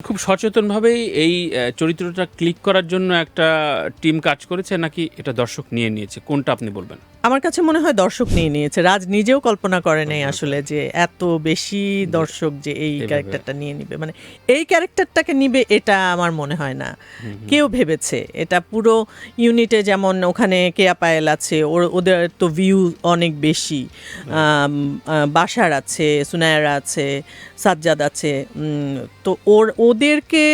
খুব সচেতনভাবেই এই চরিত্রটা ক্লিক করার জন্য একটা টিম কাজ করেছে নাকি এটা দর্শক নিয়ে নিয়েছে? কোনটা আপনি বলবেন? আমার কাছে মনে হয় দর্শক নিয়ে নিয়েছে। রাজ নিজেও কল্পনা করে নাই আসলে যে এত বেশি দর্শক যে এই এভাবে। ক্যারেক্টারটা নিয়ে নিবে। মানে এই ক্যারেক্টারটাকে নিবে এটা আমার মনে হয় না। কেউ ভেবেছে। এটা পুরো ইউনিটে যেমন ওখানে কেয়া পায়েল আছে, ওদের তো ভিউ অনেক বেশি। বাশার আছে, সুনায়রা আছে, সাজ্জাদ আছে। তো ওদেরকে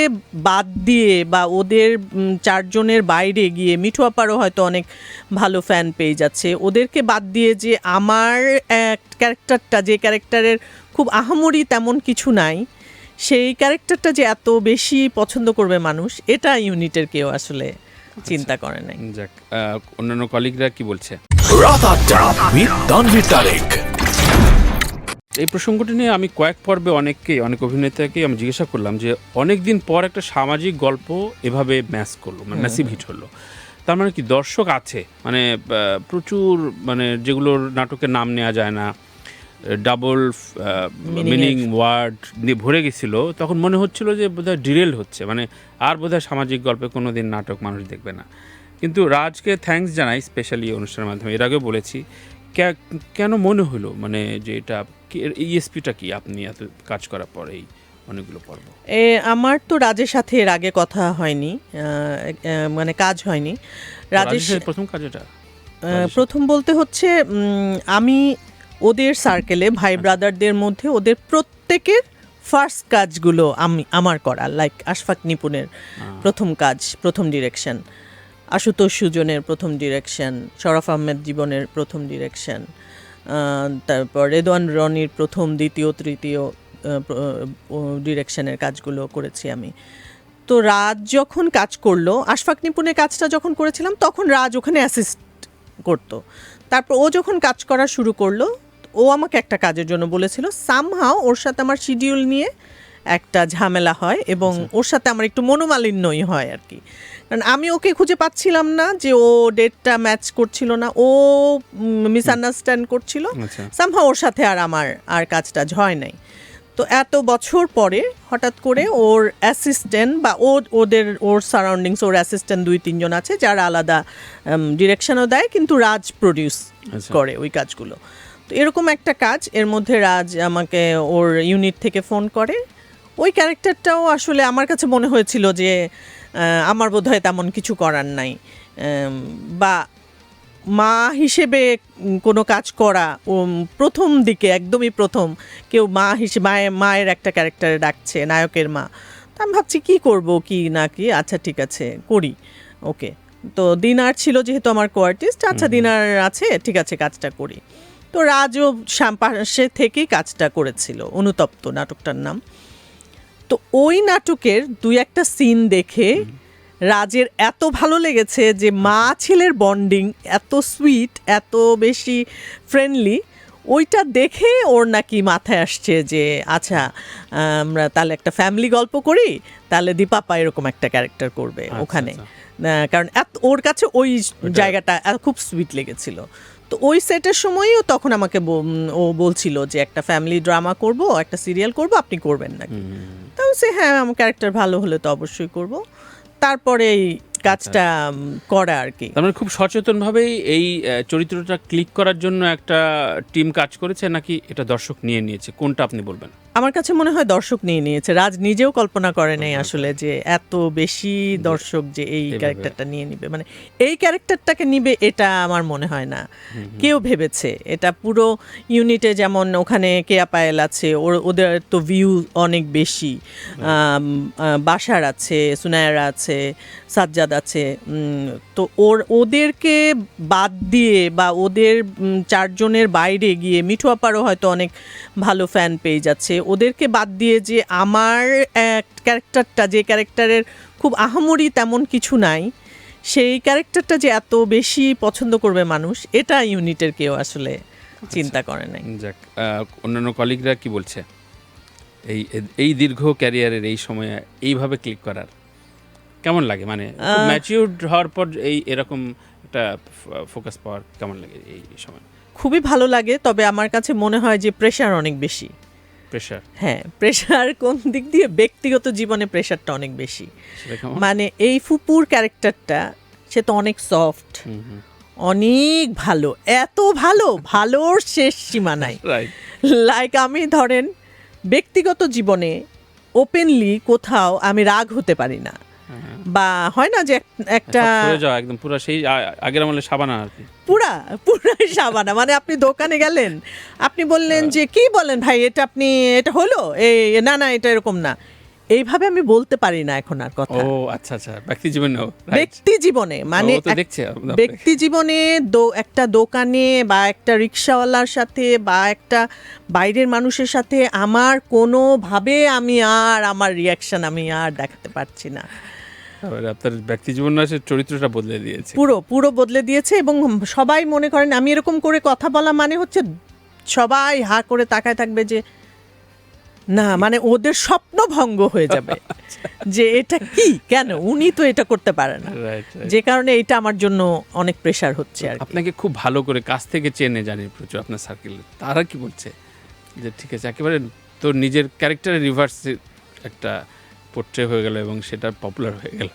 বাদ দিয়ে বা ওদের চারজনের বাইরে গিয়ে মিঠু আপারও হয়তো অনেক ভালো ফ্যান পেজ আছে। ওদেরকে বাদ দিয়ে যে আমার ক্যারেক্টারটা, যে ক্যারেক্টারের খুব আহামরি তেমন কিছু নাই, সেই ক্যারেক্টারটা যে এত বেশি পছন্দ করবে মানুষ, এটা ইউনিটের কেউ আসলে চিন্তা করে নাই। যাক, অন্যান্য কলিগরা কি বলছে? রাত ৮টা with তানভীর তারেক। এই প্রসঙ্গটি নিয়ে আমি কয়েক পর্বে অনেক অভিনেতাকেই আমি জিজ্ঞাসা করলাম যে অনেক দিন পর একটা সামাজিক গল্প এভাবে ম্যাচ করলো, মানে ম্যাসিভ হিট হলো। তার মানে কি দর্শক আছে, মানে প্রচুর, মানে যেগুলোর নাটকের নাম নেওয়া যায় না, ডাবল মিনিং ওয়ার্ড দিয়ে ভরে গেছিলো, তখন মনে হচ্ছিল যে বোধহয় ডিরেল হচ্ছে, মানে আর বোধহয় সামাজিক গল্পে কোনো দিন নাটক মানুষ দেখবে না। কিন্তু রাজকে থ্যাঙ্কস জানাই স্পেশালি অনুষ্ঠানের মাধ্যমে, এর আগেও বলেছি। কেন মনে হলো মানে যে এটা ইএসপিটা কি আপনি এত কাজ করার পর এই অনেকগুলো পর্ব? আমার তো রাজের সাথে এর আগে কথা হয়নি, মানে কাজ হয়নি। রাজের প্রথম কাজ এটা? প্রথম বলতে হচ্ছে আমি ওদের সার্কেলে ভাই ব্রাদারদের মধ্যে ওদের প্রত্যেকের ফার্স্ট কাজগুলো আমার করা, লাইক আশফাক নিপুণের প্রথম কাজ, প্রথম ডিরেকশন, আশুতোষ সুজনের প্রথম ডিরেকশন, শরফ আহমেদ জীবনের প্রথম ডিরেকশন, তারপর রেদওয়ান রনির প্রথম, দ্বিতীয়, তৃতীয় ডিরেকশনের কাজগুলো করেছি আমি। তো রাজ যখন কাজ করলো, আশফাক নিপুণের কাজটা যখন করেছিলাম তখন রাজ ওখানে অ্যাসিস্ট করতো। তারপর ও যখন কাজ করা শুরু করলো, ও আমাকে একটা কাজের জন্য বলেছিল। সামহাও ওর সাথে আমার শিডিউল নিয়ে একটা ঝামেলা হয় এবং ওর সাথে আমার একটু মনোমালিন্যই হয় আর কি। কারণ আমি ওকে খুঁজে পাচ্ছিলাম না, যে ও ডেটটা ম্যাচ করছিল না, ও মিসআন্ডারস্ট্যান্ড করছিল। সামহাও ওর সাথে আর আমার আর কাজটা হয় নাই। তো এত বছর পরে হঠাৎ করে ওর অ্যাসিস্ট্যান্ট বা ওর সারাউন্ডিংস, ওর অ্যাসিস্ট্যান্ট ২-৩ জন আছে যারা আলাদা ডিরেকশনও দেয়, কিন্তু রাজ প্রডিউস করে ওই কাজগুলো। তো এরকম একটা কাজ, এর মধ্যে রাজ আমাকে ওর ইউনিট থেকে ফোন করে। ওই ক্যারেক্টারটাও আসলে আমার কাছে মনে হয়েছিল যে আমার বোধহয় তেমন কিছু করার নাই, বা মা হিসেবে কোনো কাজ করা, প্রথম দিকে একদমই প্রথম কেউ মা হিসেবে মায়ের একটা ক্যারেক্টারে ডাকছে, নায়কের মা। তো আমি ভাবছি কী করব কি না কি, আচ্ছা ঠিক আছে করি, ওকে। তো দিনার ছিল যেহেতু আমার কোয়ার্টিস্ট, আচ্ছা দিনার আছে, ঠিক আছে কাজটা করি। তো রাজও পাশে থেকেই কাজটা করেছিল, অনুতপ্ত নাটকটার নাম। তো ওই নাটকের ২-১টা সিন দেখে রাজের এত ভালো লেগেছে যে মা ছেলের বন্ডিং এত সুইট, এত বেশি ফ্রেন্ডলি, ওইটা দেখে ওর নাকি মাথায় আসছে যে আচ্ছা আমরা তাহলে একটা ফ্যামিলি গল্প করি, তাহলে দীপাপা এরকম একটা ক্যারেক্টার করবে ওখানে। কারণ ওর কাছে ওই জায়গাটা খুব সুইট লেগেছিল। তো ওই সেটের সময়ও তখন আমাকে ও বলছিল যে একটা ফ্যামিলি ড্রামা করব, একটা সিরিয়াল করব, আপনি করবেন নাকি? তাও সে হ্যাঁ, আমার ক্যারেক্টার ভালো হলে তো অবশ্যই করব। তারপরে এই কাজটা করা আর কি। তার মানে খুব সচেতনভাবেই এই চরিত্রটা ক্লিক করার জন্য একটা টিম কাজ করেছে নাকি এটা দর্শক নিয়ে নিয়েছে? কোনটা আপনি বলবেন? আমার কাছে মনে হয় দর্শক নিয়ে নিয়েছে। রাজ নিজেও কল্পনা করে নাই আসলে যে এত বেশি দর্শক যে এই ক্যারেক্টারটা নিয়ে নিবে। মানে এই ক্যারেক্টারটাকে নিবে এটা আমার মনে হয় না। কেউ ভেবেছে। এটা পুরো ইউনিটে যেমন ওখানে কেয়া পায়েল আছে, ওদের তো ভিউ অনেক বেশি। বাশার আছে, সুনায়রা আছে, সাজ্জাদ আছে। তো ওদেরকে বাদ দিয়ে বা ওদের চারজনের বাইরে গিয়ে মিঠু আপারও হয়তো অনেক ভালো ফ্যান পেজ আছে। ওদেরকে বাদ দিয়ে যে আমার ক্যারেক্টারটা, যে ক্যারেক্টারের খুব আহামরি তেমন কিছু নাই, সেই ক্যারেক্টারটা যে এত বেশি পছন্দ করবে মানুষ, এটা ইউনিটের কেউ আসলে চিন্তা করে নাই। যাক, অন্যান্য কলিগরা কি বলছে এই দীর্ঘ ক্যারিয়ারের এই সময়ে এইভাবে ক্লিক করার কেমন লাগে? মানে ম্যাচিউরড হওয়ার পর এরকম একটা ফোকাস পাওয়ার কেমন লাগে এই সময়? খুবই ভালো লাগে, তবে আমার কাছে মনে হয় যে প্রেশার অনেক বেশি। প্রেশার, হ্যাঁ প্রেশার কোন দিক দিয়ে, ব্যক্তিগত জীবনে প্রেশারটা অনেক বেশি। সেটা কেমন? মানে এই ফুপুর ক্যারেক্টারটা, সে তো অনেক সফট, অনেক ভালো, এত ভালো, ভালোর শেষ সীমা নাই। রাইট, লাইক আমি ধরেন ব্যক্তিগত জীবনে ওপেনলি কোথাও আমি রাগ হতে পারি না, বা হয় না যে একটা সরে যাওয়া একদম পুরো সেই আগের আমলে সাবানা আর কি। পুরাই সাবানা। মানে আপনি দোকানে গেলেন, আপনি বললেন যে কি বলেন ভাই, এটা হলো এই, না এটা এরকম না, এইভাবে আমি বলতে পারি না এখন আর কথা। ও আচ্ছা আচ্ছা, ব্যক্তি জীবনেও, ব্যক্তি জীবনে মানে ও তো দেখছে আপনাকে। ব্যক্তি জীবনে একটা দোকানে বা একটা রিক্সাওয়ালার সাথে বা একটা বাইরের মানুষের সাথে আমার কোনোভাবে আমার রিয়াকশন আমি আর দেখাতে পারছি না। তারপরে আপনার ব্যক্তি জীবন আছে, চরিত্রটা বদলে দিয়েছে। পুরো বদলে দিয়েছে। এবং সবাই মনে করেন আমি এরকম করে কথা বলা মানে হচ্ছে সবাই হা করে তাকায় থাকবে যে না, মানে ওদের স্বপ্ন ভঙ্গ হয়ে যাবে যে এটা কি, কেন উনি তো এটা করতে পারে না। রাইট, যে কারণে এটা আমার জন্য অনেক প্রেশার হচ্ছে আর কি। আপনাকে খুব ভালো করে কাছ থেকে চেনে জানি প্রচুর আপনার সার্কেলে, তারা কি বলছে যে ঠিক আছে একেবারে তোর নিজের ক্যারেক্টারের রিভার্স একটা পোর্ট্রে হয়ে গেল এবং সেটা পপুলার হয়ে গেল?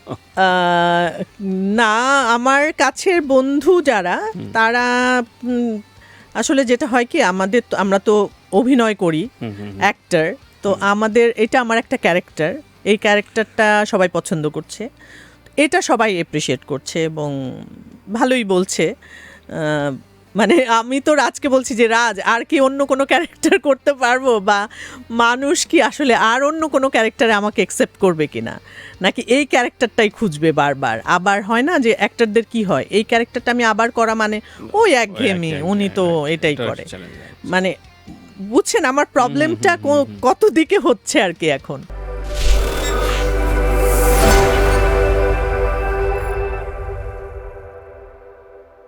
না, আমার কাছের বন্ধু যারা, তারা আসলে যেটা হয় কি, আমরা তো অভিনয় করি, অ্যাক্টর, তো এটা আমার একটা ক্যারেক্টার, এই ক্যারেক্টারটা সবাই পছন্দ করছে, এটা সবাই অ্যাপ্রিসিয়েট করছে এবং ভালোই বলছে। মানে আমি তো রাজকে বলছি যে রাজ, আর কি অন্য কোনো ক্যারেক্টার করতে পারবো, বা মানুষ কি আসলে আর অন্য কোনো ক্যারেক্টারে আমাকে অ্যাকসেপ্ট করবে কিনা, নাকি এই ক্যারেক্টারটাই খুঁজবে বারবার। আবার হয় না যে অ্যাক্টরদের কি হয়, এই ক্যারেক্টারটা আমি আবার করা মানে ওই একঘেয়েমি, উনি তো এটাই করে। মানে বুঝছেন আমার প্রবলেমটা কত দিকে হচ্ছে আর কি এখন।